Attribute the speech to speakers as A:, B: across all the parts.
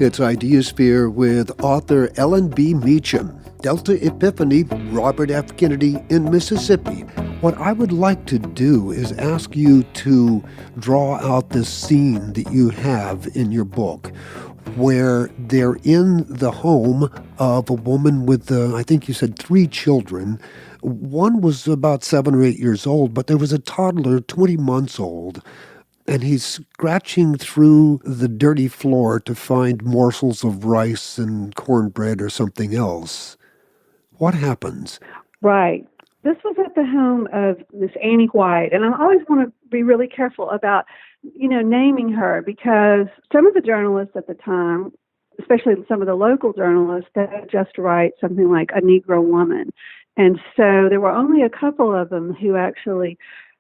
A: It's Ideasphere with author Ellen B. Meacham, Delta Epiphany, Robert F. Kennedy in Mississippi. What I would like to do is ask you to draw out this scene that you have in your book, where they're in the home of a woman with, I think you said 3 children. One was about 7 or 8 years old, but there was a toddler, 20 months old. And he's scratching through the dirty floor to find morsels of rice and cornbread or something else. What happens?
B: Right. This was at the home of Miss Annie White, and I always want to be really careful about, naming her, because some of the journalists at the time, especially some of the local journalists, they would just write something like a Negro woman. And so there were only a couple of them who actually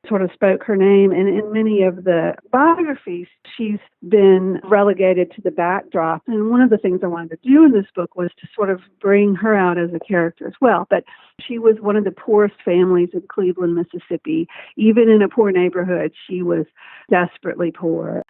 B: sort of spoke her name, and in many of the biographies, she's been relegated to the backdrop. And one of the things I wanted to do in this book was to sort of bring her out as a character as well. But she was one of the poorest families in Cleveland, Mississippi. Even in a poor neighborhood, she was desperately poor.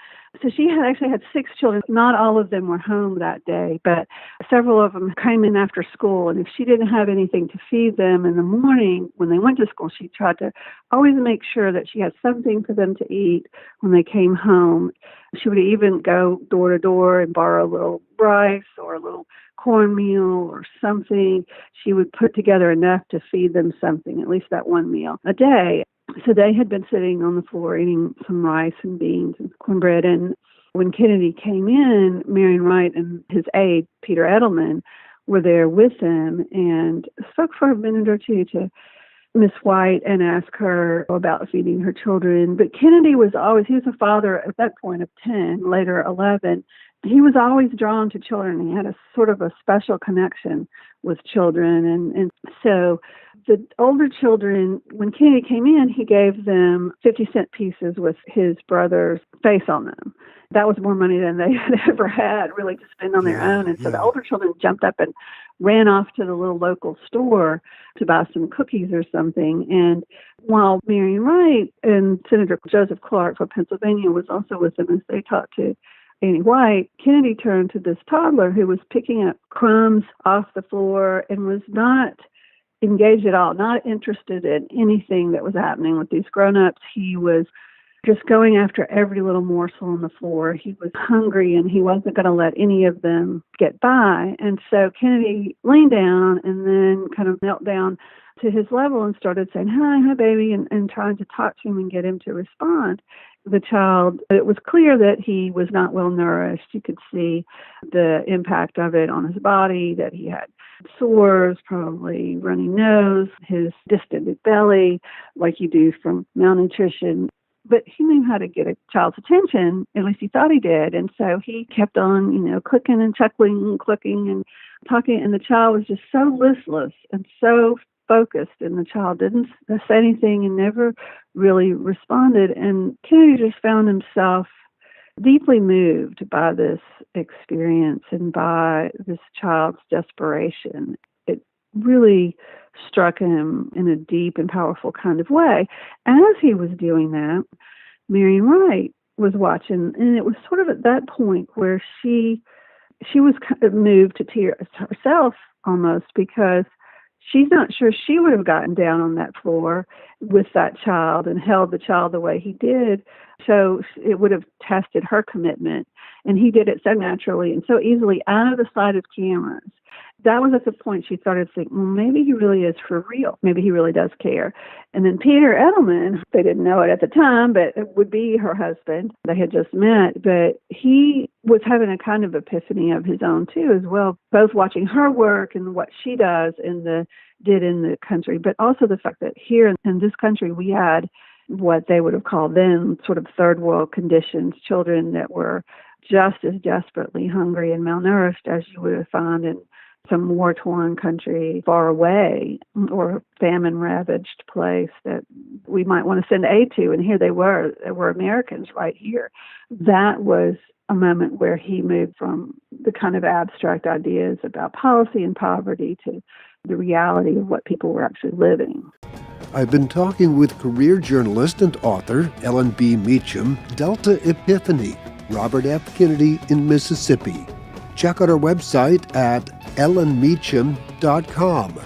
B: So she actually had 6 children. Not all of them were home that day, but several of them came in after school. And if she didn't have anything to feed them in the morning when they went to school, she tried to always make sure that she had something for them to eat when they came home. She would even go door to door and borrow a little rice or a little cornmeal or something. She would put together enough to feed them something, at least that one meal a day. So they had been sitting on the floor eating some rice and beans and cornbread. And when Kennedy came in, Marion Wright and his aide, Peter Edelman, were there with him and spoke for a minute or two to Miss White and asked her about feeding her children. But Kennedy he was a father at that point of 10, later 11. He was always drawn to children. He had a sort of a special connection with children. And so the older children, when Kennedy came in, he gave them 50-cent pieces with his brother's face on them. That was more money than they had ever had, really, to spend on their own. And so the older children jumped up and ran off to the little local store to buy some cookies or something. And while Marion Wright and Senator Joseph Clark from Pennsylvania was also with them as they talked to Annie White, Kennedy turned to this toddler who was picking up crumbs off the floor and was not engaged at all, not interested in anything that was happening with these grown-ups. He was just going after every little morsel on the floor. He was hungry, and he wasn't going to let any of them get by. And so Kennedy leaned down and then kind of knelt down to his level and started saying, hi, baby, and trying to talk to him and get him to respond. The child, it was clear that he was not well nourished. You could see the impact of it on his body, that he had sores, probably runny nose, his distended belly, like you do from malnutrition. But he knew how to get a child's attention, at least he thought he did. And so he kept on, clicking and chuckling and clicking and talking. And the child was just so listless and so focused, and the child didn't say anything and never really responded. And Kennedy just found himself deeply moved by this experience and by this child's desperation. It really struck him in a deep and powerful kind of way. As he was doing that, Marion Wright was watching, and it was sort of at that point where she was kind of moved to tears herself almost, because she's not sure she would have gotten down on that floor with that child and held the child the way he did. So it would have tested her commitment. And he did it so naturally and so easily out of the sight of cameras. That was at the point she started thinking, well, maybe he really is for real. Maybe he really does care. And then Peter Edelman, they didn't know it at the time, but it would be her husband. They had just met, but he was having a kind of epiphany of his own too as well, both watching her work and what she did in the country, but also the fact that here in this country we had what they would have called then sort of third world conditions, children that were just as desperately hungry and malnourished as you would found in some war-torn country far away or famine-ravaged place that we might want to send aid to. And here they were Americans right here. That was a moment where he moved from the kind of abstract ideas about policy and poverty to the reality of what people were actually living.
A: I've been talking with career journalist and author Ellen B. Meacham, Delta Epiphany, Robert F. Kennedy in Mississippi. Check out our website at ellenmeacham.com.